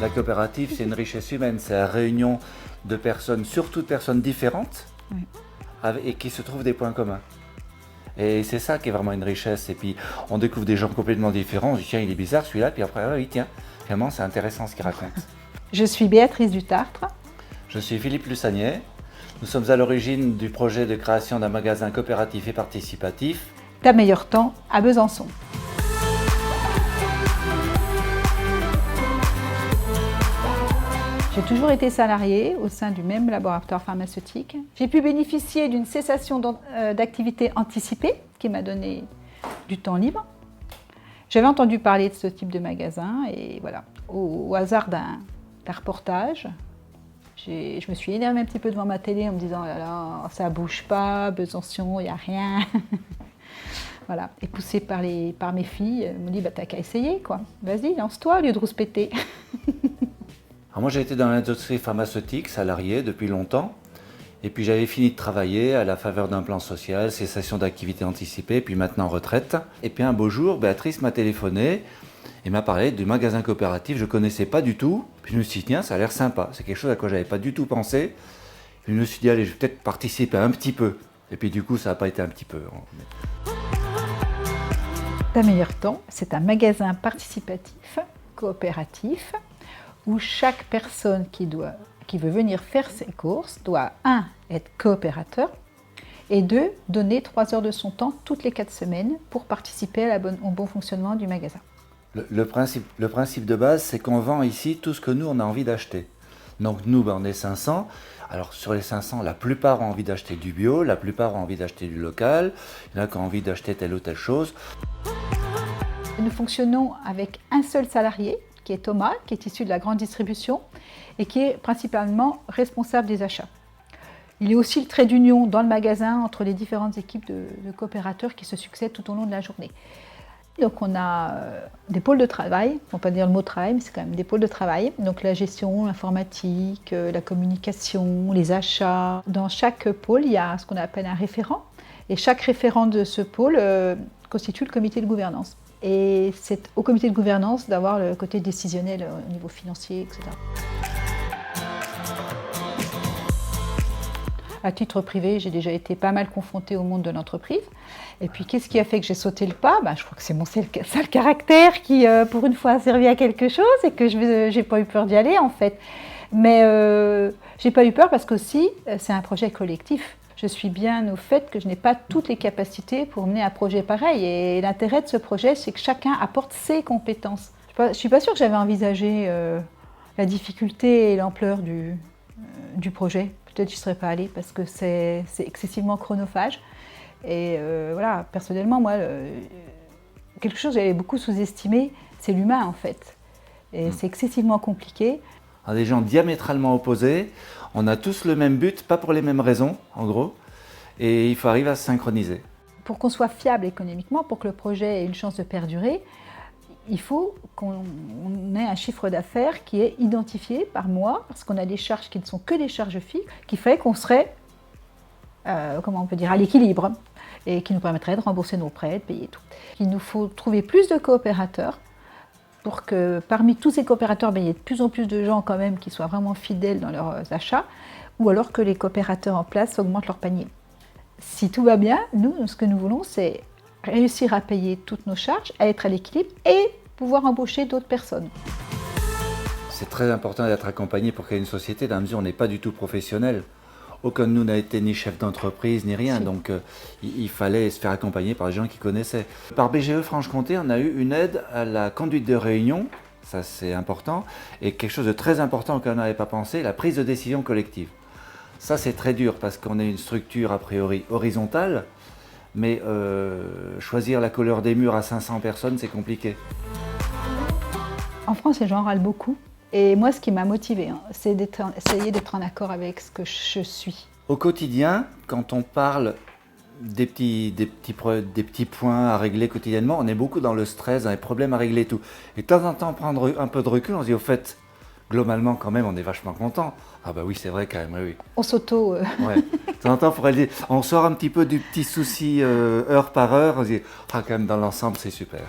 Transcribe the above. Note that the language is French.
La coopérative, c'est une richesse humaine, c'est la réunion de personnes, surtout de personnes différentes, Oui. et qui se trouvent des points communs. Et c'est ça qui est vraiment une richesse. Et puis, on découvre des gens complètement différents. On se dit, tiens, il est bizarre celui-là. Puis après, ah oui, tiens, finalement, c'est intéressant ce qu'il raconte. Je suis Béatrice Dutartre. Je suis Philippe Lussagnet. Nous sommes à l'origine du projet de création d'un magasin coopératif et participatif. Ta meilleur temps à Besançon. J'ai toujours été salariée au sein du même laboratoire pharmaceutique. J'ai pu bénéficier d'une cessation d'activité anticipée qui m'a donné du temps libre. J'avais entendu parler de ce type de magasin et voilà, au hasard d'un reportage, je me suis énervée un petit peu devant ma télé en me disant « Oh là là, ça bouge pas, Besançon, il n'y a rien ». Voilà, et poussée par mes filles, elles m'ont dit bah, « T'as qu'à essayer, quoi. Vas-y, lance-toi au lieu de rouspéter ». Alors moi, j'ai été dans l'industrie pharmaceutique, salarié depuis longtemps. Et puis j'avais fini de travailler à la faveur d'un plan social, cessation d'activité anticipée, puis maintenant retraite. Et puis un beau jour, Béatrice m'a téléphoné et m'a parlé du magasin coopératif. Je ne connaissais pas du tout. Puis je me suis dit, tiens, ça a l'air sympa. C'est quelque chose à quoi je n'avais pas du tout pensé. Puis je me suis dit, allez, je vais peut-être participer un petit peu. Et puis du coup, ça n'a pas été un petit peu. Ta meilleur temps, c'est un magasin participatif, coopératif, où chaque personne qui veut venir faire ses courses doit, 1, être coopérateur, et 2, donner 3 heures de son temps toutes les 4 semaines pour participer au bon fonctionnement du magasin. Le principe de base, c'est qu'on vend ici tout ce que nous, on a envie d'acheter. Donc nous, on est 500. Alors sur les 500, la plupart ont envie d'acheter du bio, la plupart ont envie d'acheter du local, il y en a qui ont envie d'acheter telle ou telle chose. Nous fonctionnons avec un seul salarié, qui est Thomas, qui est issu de la grande distribution et qui est principalement responsable des achats. Il est aussi le trait d'union dans le magasin entre les différentes équipes de coopérateurs qui se succèdent tout au long de la journée. Donc on a des pôles de travail, on ne va pas dire le mot travail, mais c'est quand même des pôles de travail. Donc la gestion, l'informatique, la communication, les achats. Dans chaque pôle, il y a ce qu'on appelle un référent. Et chaque référent de ce pôle constitue le comité de gouvernance. Et c'est au comité de gouvernance d'avoir le côté décisionnel au niveau financier, etc. À titre privé, j'ai déjà été pas mal confrontée au monde de l'entreprise. Et puis, qu'est-ce qui a fait que j'ai sauté le pas ? Je crois que c'est mon sale caractère qui, pour une fois, a servi à quelque chose et que je n'ai pas eu peur d'y aller, en fait. Mais j'ai pas eu peur parce qu'aussi, c'est un projet collectif. Je suis bien au fait que je n'ai pas toutes les capacités pour mener un projet pareil. Et l'intérêt de ce projet, c'est que chacun apporte ses compétences. Je ne suis pas sûre que j'avais envisagé la difficulté et l'ampleur du projet. Peut-être que je n'y serais pas allée parce que c'est excessivement chronophage. Et voilà, personnellement, moi, quelque chose que j'avais beaucoup sous-estimé, c'est l'humain en fait. Et c'est excessivement compliqué. Des gens diamétralement opposés, on a tous le même but, pas pour les mêmes raisons, en gros, et il faut arriver à se synchroniser. Pour qu'on soit fiable économiquement, pour que le projet ait une chance de perdurer, il faut qu'on ait un chiffre d'affaires qui est identifié par mois, parce qu'on a des charges qui ne sont que des charges fixes, qui fait qu'on serait, comment on peut dire, à l'équilibre, et qui nous permettrait de rembourser nos prêts, de payer tout. Il nous faut trouver plus de coopérateurs, pour que parmi tous ces coopérateurs, il y ait de plus en plus de gens quand même qui soient vraiment fidèles dans leurs achats, ou alors que les coopérateurs en place augmentent leur panier. Si tout va bien, nous, ce que nous voulons, c'est réussir à payer toutes nos charges, à être à l'équilibre et pouvoir embaucher d'autres personnes. C'est très important d'être accompagné pour créer une société, dans la mesure où on n'est pas du tout professionnel. Aucun de nous n'a été ni chef d'entreprise, ni rien, donc il fallait se faire accompagner par des gens qui connaissaient. Par BGE Franche-Comté, on a eu une aide à la conduite de réunion, ça c'est important, et quelque chose de très important auquel on n'avait pas pensé, la prise de décision collective. Ça c'est très dur parce qu'on est une structure a priori horizontale, mais choisir la couleur des murs à 500 personnes, c'est compliqué. En France, les gens râlent beaucoup. Et moi, ce qui m'a motivée, c'est d'essayer d'être en accord avec ce que je suis. Au quotidien, quand on parle des petits points à régler quotidiennement, on est beaucoup dans le stress, dans les problèmes à régler et tout. Et de temps en temps, prendre un peu de recul, on se dit au fait, globalement quand même, on est vachement content. Ah bah oui, c'est vrai quand même, oui. On s'auto... Ouais. De temps en temps, on sort un petit peu du petit souci heure par heure, on se dit, ah quand même, dans l'ensemble, c'est super.